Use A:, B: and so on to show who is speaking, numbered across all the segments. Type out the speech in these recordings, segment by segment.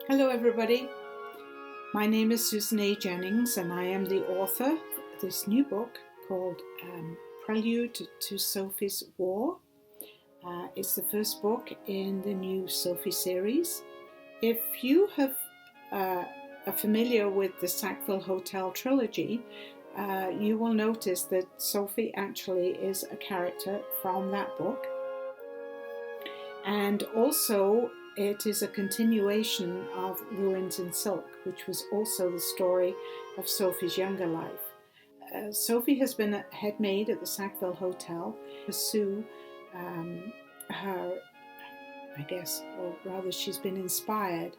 A: Hello everybody, my name is Susan A. Jennings and I am the author of this new book called Prelude to Sophie's War. It's the first book in the new Sophie series. If you are familiar with the Sackville Hotel trilogy, you will notice that Sophie actually is a character from that book. And also it is a continuation of Ruins in Silk, which was also the story of Sophie's younger life. Sophie has been a head maid at the Sackville Hotel to pursue her, or rather she's been inspired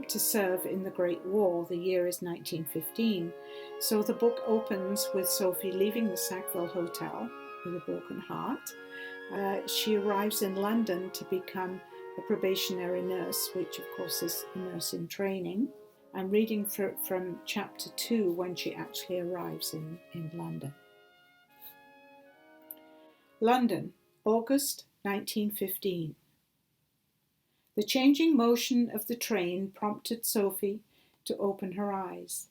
A: to serve in the Great War. The year is 1915. So the book opens with Sophie leaving the Sackville Hotel with a broken heart. She arrives in London to become a probationary nurse, which of course is a nurse in training. I'm reading from chapter 2 when she actually arrives in London. London, August 1915. The changing motion of the train prompted Sophie to open her eyes.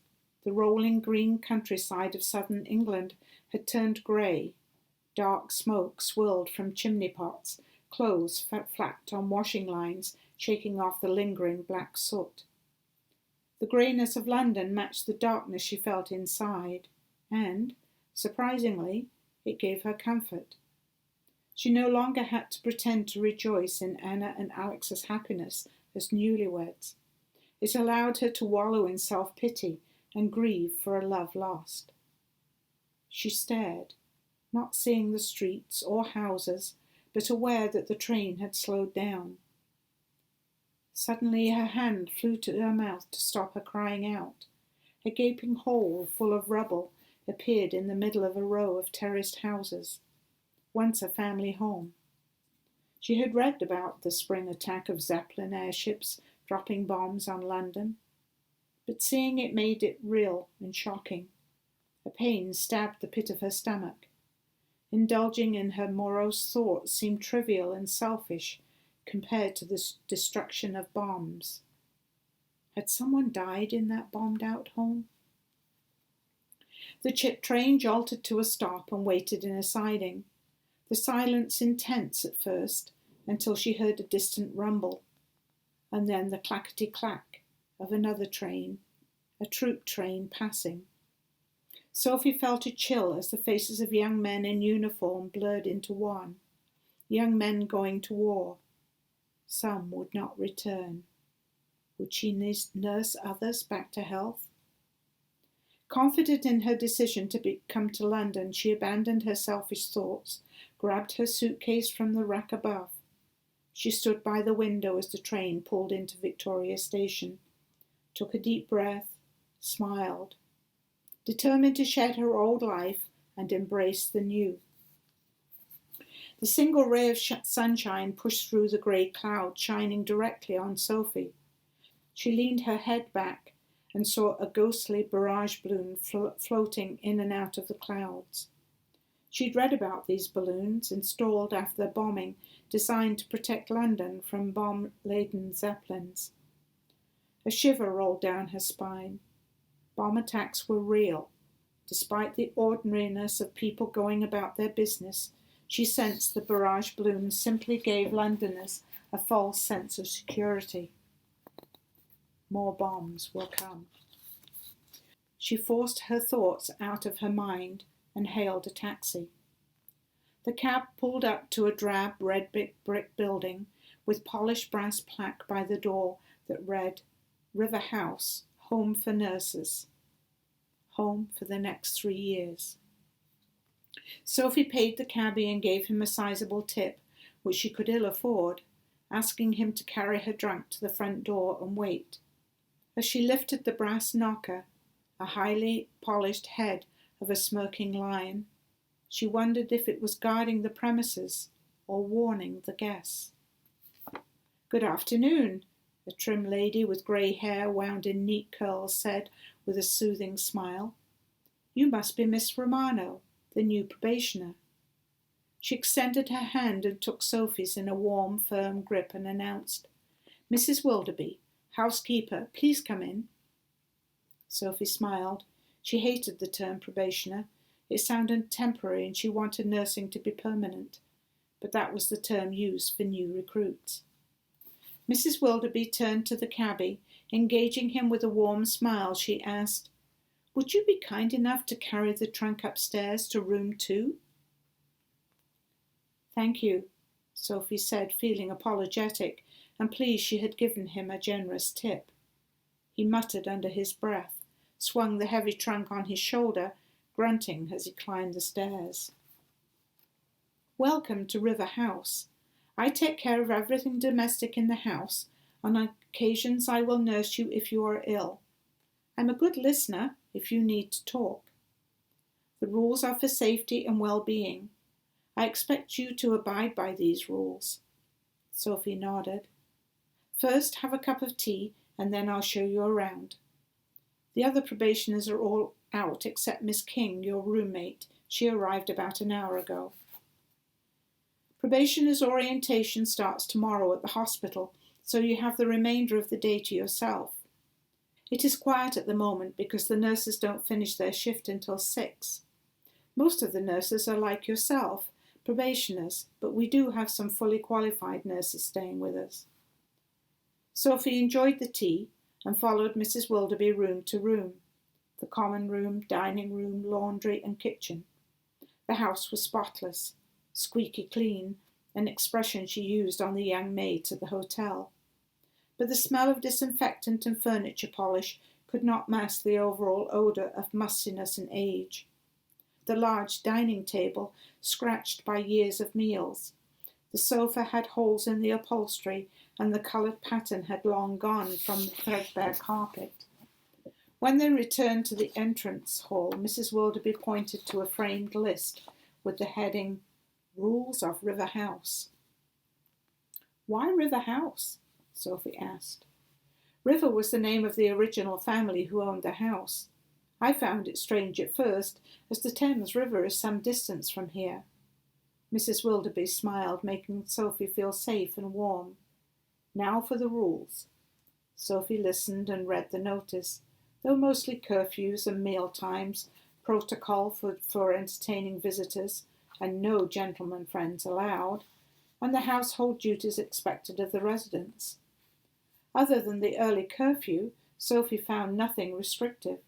A: The rolling green countryside of southern England had turned grey. Dark smoke swirled from chimney pots, clothes flapped on washing lines, shaking off the lingering black soot. The greyness of London matched the darkness she felt inside, and, surprisingly, it gave her comfort. She no longer had to pretend to rejoice in Anna and Alex's happiness as newlyweds. It allowed her to wallow in self-pity and grieve for a love lost. She stared, not seeing the streets or houses, but aware that the train had slowed down. Suddenly her hand flew to her mouth to stop her crying out. A gaping hole full of rubble appeared in the middle of a row of terraced houses, once a family home. She had read about the spring attack of Zeppelin airships dropping bombs on London, but seeing it made it real and shocking. A pain stabbed the pit of her stomach. Indulging in her morose thoughts seemed trivial and selfish compared to the destruction of bombs. Had someone died in that bombed-out home? The train jolted to a stop and waited in a siding. The silence intense at first, until she heard a distant rumble, and then the clackety-clack of another train, a troop train passing. Sophie felt a chill as the faces of young men in uniform blurred into one. Young men going to war. Some would not return. Would she nurse others back to health? Confident in her decision to come to London, she abandoned her selfish thoughts, grabbed her suitcase from the rack above. She stood by the window as the train pulled into Victoria Station, took a deep breath, smiled, determined to shed her old life and embrace the new. The single ray of sunshine pushed through the grey cloud, shining directly on Sophie. She leaned her head back and saw a ghostly barrage balloon floating in and out of the clouds. She'd read about these balloons, installed after the bombing, designed to protect London from bomb-laden Zeppelins. A shiver rolled down her spine. Bomb attacks were real. Despite the ordinariness of people going about their business, she sensed the barrage balloons simply gave Londoners a false sense of security. More bombs will come. She forced her thoughts out of her mind and hailed a taxi. The cab pulled up to a drab red brick building with polished brass plaque by the door that read, River House, Home for Nurses. Home for the next 3 years. Sophie paid the cabbie and gave him a sizable tip, which she could ill afford, asking him to carry her drunk to the front door and wait. As she lifted the brass knocker, a highly polished head of a smirking lion, she wondered if it was guarding the premises or warning the guests. Good afternoon, a trim lady with grey hair wound in neat curls said with a soothing smile. You must be Miss Romano, the new probationer. She extended her hand and took Sophie's in a warm, firm grip and announced, Mrs. Wilderby, Housekeeper, please come in. Sophie smiled. She hated the term probationer. It sounded temporary and she wanted nursing to be permanent, but that was the term used for new recruits. Mrs. Willoughby turned to the cabby. Engaging him with a warm smile, she asked, "Would you be kind enough to carry the trunk upstairs to room 2? "Thank you," Sophie said, feeling apologetic and pleased she had given him a generous tip. He muttered under his breath, swung the heavy trunk on his shoulder, grunting as he climbed the stairs. "Welcome to River House. I take care of everything domestic in the house. On occasions I will nurse you if you are ill. I'm a good listener if you need to talk. The rules are for safety and well-being. I expect you to abide by these rules." Sophie nodded. "First, have a cup of tea, and then I'll show you around. The other probationers are all out except Miss King, your roommate. She arrived about an hour ago. Probationers' orientation starts tomorrow at the hospital, so you have the remainder of the day to yourself. It is quiet at the moment because the nurses don't finish their shift until 6. Most of the nurses are like yourself, probationers, but we do have some fully qualified nurses staying with us." Sophie enjoyed the tea and followed Mrs. Willoughby room to room. The common room, dining room, laundry and kitchen. The house was spotless, squeaky clean, an expression she used on the young maids at the hotel. But the smell of disinfectant and furniture polish could not mask the overall odour of mustiness and age. The large dining table scratched by years of meals. The sofa had holes in the upholstery, and the coloured pattern had long gone from the threadbare carpet. When they returned to the entrance hall, Mrs. Willoughby pointed to a framed list with the heading, "Rules of River House." "Why River House?" Sophie asked. River was the name of the original family who owned the house. I found it strange at first, as the Thames River is some distance from here. Mrs. Willoughby smiled, making Sophie feel safe and warm. Now for the rules. Sophie listened and read the notice. There were mostly curfews and meal times, protocol for entertaining visitors, and no gentlemen friends allowed, and the household duties expected of the residents. Other than the early curfew, Sophie found nothing restrictive.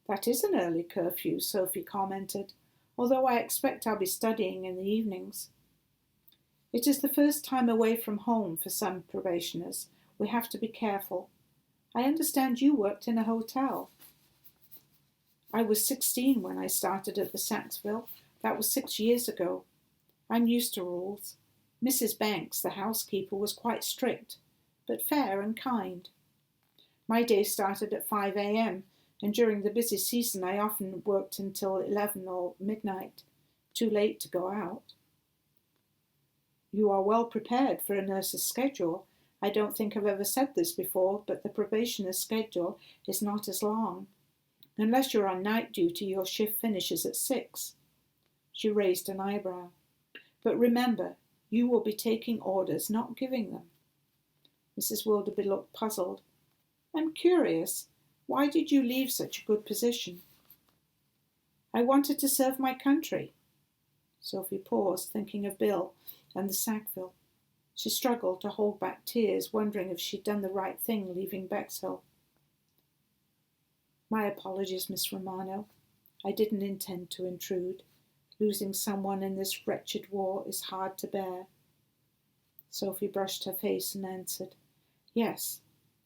A: "That is an early curfew," Sophie commented, "although I expect I'll be studying in the evenings." "It is the first time away from home for some probationers. We have to be careful. I understand you worked in a hotel." "I was 16 when I started at the Saxville. That was 6 years ago. I'm used to rules. Mrs. Banks, the housekeeper, was quite strict, but fair and kind. My day started at 5 a.m., and during the busy season I often worked until 11 or midnight, too late to go out." "You are well prepared for a nurse's schedule. I don't think I've ever said this before, but the probationer's schedule is not as long. Unless you're on night duty, your shift finishes at 6. She raised an eyebrow. "But remember, you will be taking orders, not giving them." Mrs. Willoughby looked puzzled. "I'm curious. Why did you leave such a good position?" "I wanted to serve my country." Sophie paused, thinking of Bill and the Sackville. She struggled to hold back tears, wondering if she'd done the right thing leaving Bexhill. "My apologies, Miss Romano. I didn't intend to intrude. Losing someone in this wretched war is hard to bear." Sophie brushed her face and answered, "Yes,"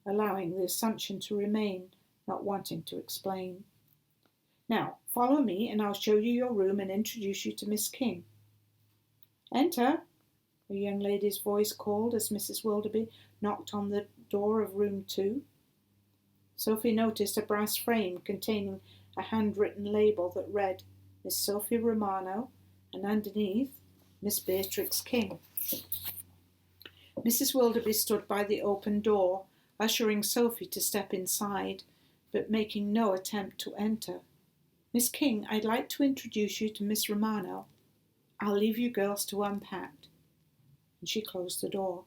A: allowing the assumption to remain, not wanting to explain. "Now, follow me and I'll show you your room and introduce you to Miss King." "Enter," a young lady's voice called as Mrs. Willoughby knocked on the door of room 2. Sophie noticed a brass frame containing a handwritten label that read, "Miss Sophie Romano," and underneath, "Miss Beatrix King." Mrs. Willoughby stood by the open door, ushering Sophie to step inside, but making no attempt to enter. "Miss King, I'd like to introduce you to Miss Romano. I'll leave you girls to unpack." And she closed the door.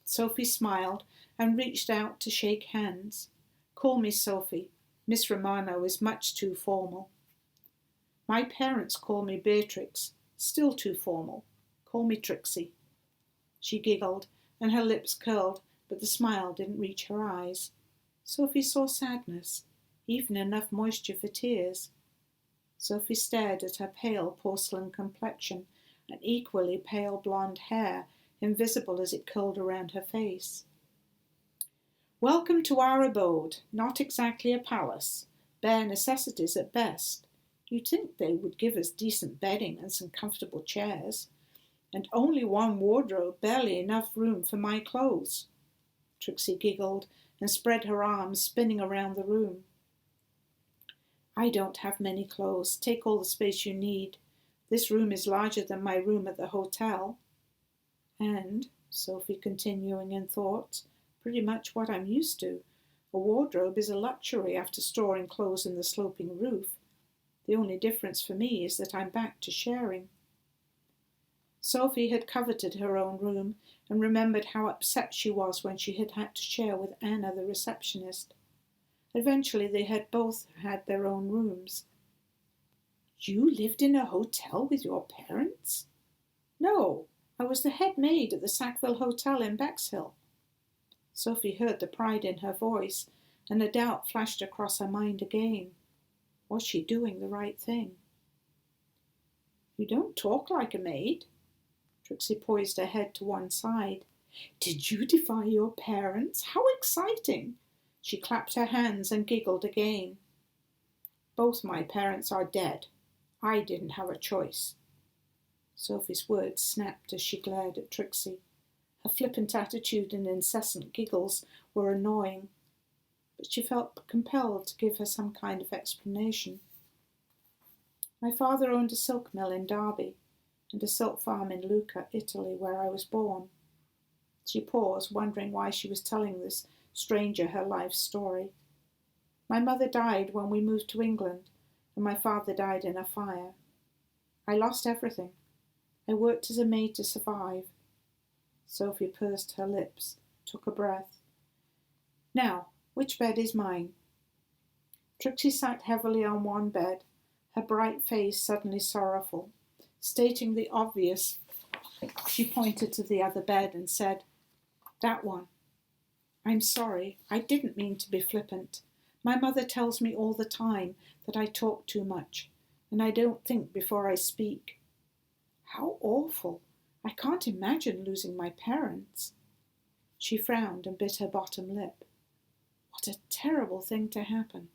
A: Sophie smiled and reached out to shake hands. Call me Sophie. Miss Romano is much too formal. My parents call me Beatrix. Still too formal. Call me Trixie. She giggled, and her lips curled, but the smile didn't reach her eyes. Sophie saw sadness, even enough moisture for tears. Sophie stared at her pale porcelain complexion and equally pale blonde hair, invisible as it curled around her face. Welcome to our abode, not exactly a palace, bare necessities at best. You'd think they would give us decent bedding and some comfortable chairs, and only one wardrobe, barely enough room for my clothes. Trixie giggled and spread her arms, spinning around the room. I don't have many clothes. Take all the space you need. This room is larger than my room at the hotel. And, Sophie continuing in thought, pretty much what I'm used to. A wardrobe is a luxury after storing clothes in the sloping roof. The only difference for me is that I'm back to sharing. Sophie had coveted her own room and remembered how upset she was when she had to share with Anna, the receptionist. Eventually they had both had their own rooms. You lived in a hotel with your parents? No, I was the head maid at the Sackville Hotel in Bexhill. Sophie heard the pride in her voice, and a doubt flashed across her mind again. Was she doing the right thing? You don't talk like a maid. Trixie poised her head to one side. Did you defy your parents? How exciting! She clapped her hands and giggled again. Both my parents are dead. I didn't have a choice. Sophie's words snapped as she glared at Trixie. Her flippant attitude and incessant giggles were annoying, but she felt compelled to give her some kind of explanation. My father owned a silk mill in Derby and a silk farm in Lucca, Italy, where I was born. She paused, wondering why she was telling this stranger her life story. My mother died when we moved to England, and my father died in a fire. I lost everything. I worked as a maid to survive. Sophie pursed her lips, took a breath. Now, which bed is mine? Trixie sat heavily on one bed, her bright face suddenly sorrowful. Stating the obvious, she pointed to the other bed and said, That one. I'm sorry, I didn't mean to be flippant. My mother tells me all the time that I talk too much, and I don't think before I speak. How awful! I can't imagine losing my parents. She frowned and bit her bottom lip. What a terrible thing to happen.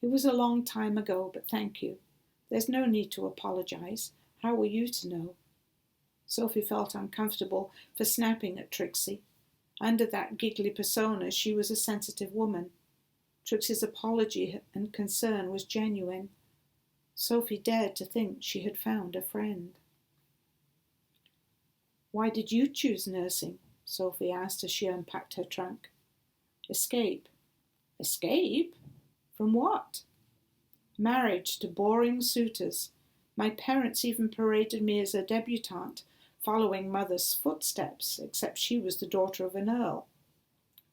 A: It was a long time ago, but thank you. There's no need to apologize. How were you to know? Sophie felt uncomfortable for snapping at Trixie. Under that giggly persona, she was a sensitive woman. Trixie's apology and concern was genuine. Sophie dared to think she had found a friend. Why did you choose nursing? Sophie asked as she unpacked her trunk. Escape. Escape? From what? Marriage to boring suitors. My parents even paraded me as a debutante, following mother's footsteps, except she was the daughter of an earl.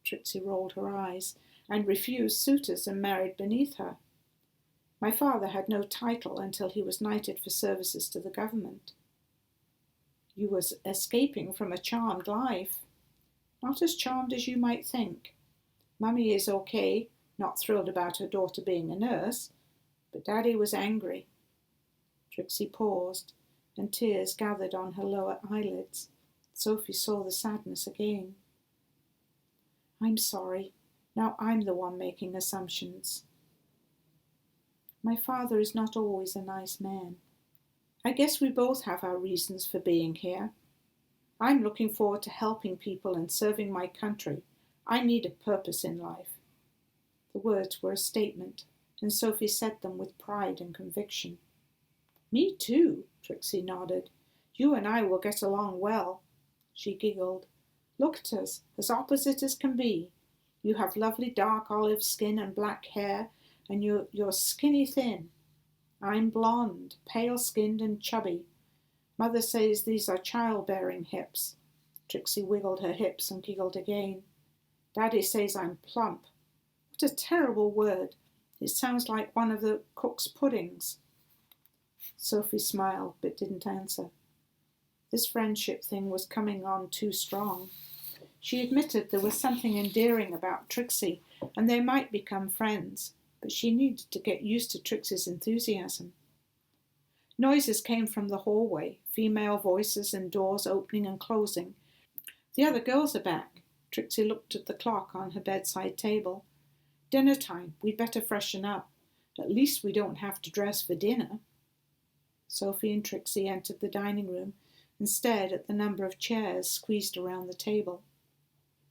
A: Trixie rolled her eyes and refused suitors and married beneath her. My father had no title until he was knighted for services to the government. You were escaping from a charmed life. Not as charmed as you might think. Mummy is okay, not thrilled about her daughter being a nurse, but Daddy was angry. Trixie paused, and tears gathered on her lower eyelids. Sophie saw the sadness again. I'm sorry. Now I'm the one making assumptions. My father is not always a nice man. I guess we both have our reasons for being here. I'm looking forward to helping people and serving my country. I need a purpose in life. The words were a statement, and Sophie said them with pride and conviction. Me too, Trixie nodded. You and I will get along well. She giggled. Look at us, as opposite as can be. You have lovely dark olive skin and black hair, and you're skinny thin. I'm blonde, pale-skinned and chubby. Mother says these are childbearing hips. Trixie wiggled her hips and giggled again. Daddy says I'm plump. What a terrible word. It sounds like one of the cook's puddings. Sophie smiled but didn't answer. This friendship thing was coming on too strong. She admitted there was something endearing about Trixie, and they might become friends, but she needed to get used to Trixie's enthusiasm. Noises came from the hallway, female voices and doors opening and closing. The other girls are back. Trixie looked at the clock on her bedside table. Dinner time. We'd better freshen up. At least we don't have to dress for dinner. Sophie and Trixie entered the dining room and stared at the number of chairs squeezed around the table.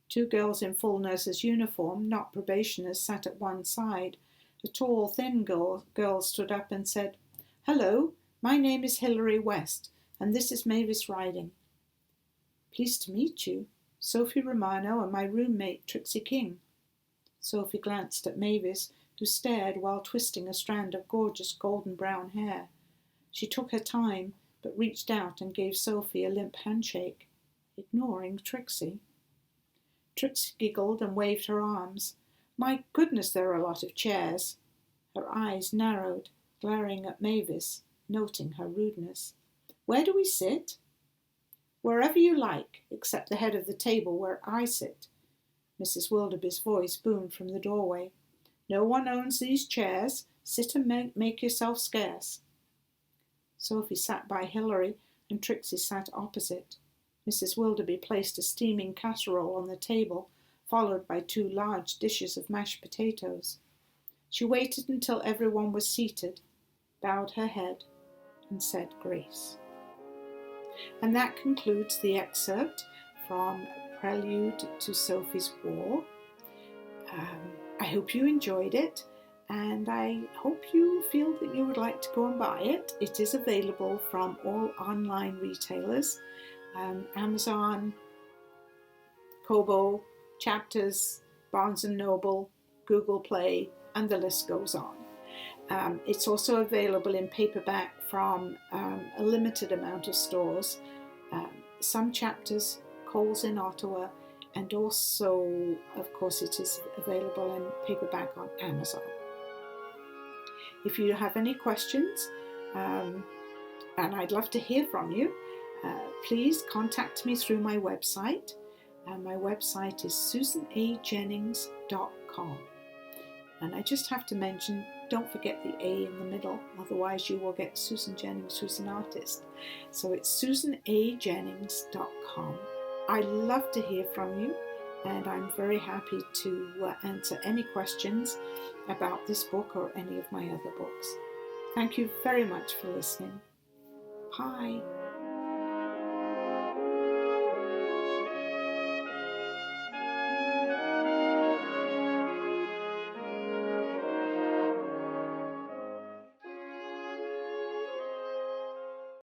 A: Two girls in full nurse's uniform, not probationers, sat at one side. A tall, thin girl stood up and said, "Hello, my name is Hilary West, and this is Mavis Riding." "Pleased to meet you. Sophie Romano and my roommate Trixie King." Sophie glanced at Mavis, who stared while twisting a strand of gorgeous golden brown hair. She took her time, but reached out and gave Sophie a limp handshake, ignoring Trixie. Trixie giggled and waved her arms. "My goodness, there are a lot of chairs." Her eyes narrowed, glaring at Mavis, noting her rudeness. "Where do we sit?" "Wherever you like, except the head of the table where I sit." Mrs. Wilderby's voice boomed from the doorway. "No one owns these chairs. Sit and make yourself scarce." Sophie sat by Hilary, and Trixie sat opposite. Mrs. Wilderby placed a steaming casserole on the table, followed by 2 large dishes of mashed potatoes. She waited until everyone was seated, bowed her head, and said grace. And that concludes the excerpt from Prelude to Sophie's War. I hope you enjoyed it, and I hope you feel that you would like to go and buy it. It is available from all online retailers, Amazon, Kobo, Chapters, Barnes & Noble, Google Play, and the list goes on. It's also available in paperback from a limited amount of stores, some Chapters, Coles in Ottawa, and also, of course, it is available in paperback on Amazon. If you have any questions, and I'd love to hear from you, please contact me through my website. My website is susanajennings.com. And I just have to mention, don't forget the A in the middle, otherwise you will get Susan Jennings, who's an artist. So it's susanajennings.com. I love to hear from you, and I'm very happy to answer any questions about this book or any of my other books. Thank you very much for listening. Bye.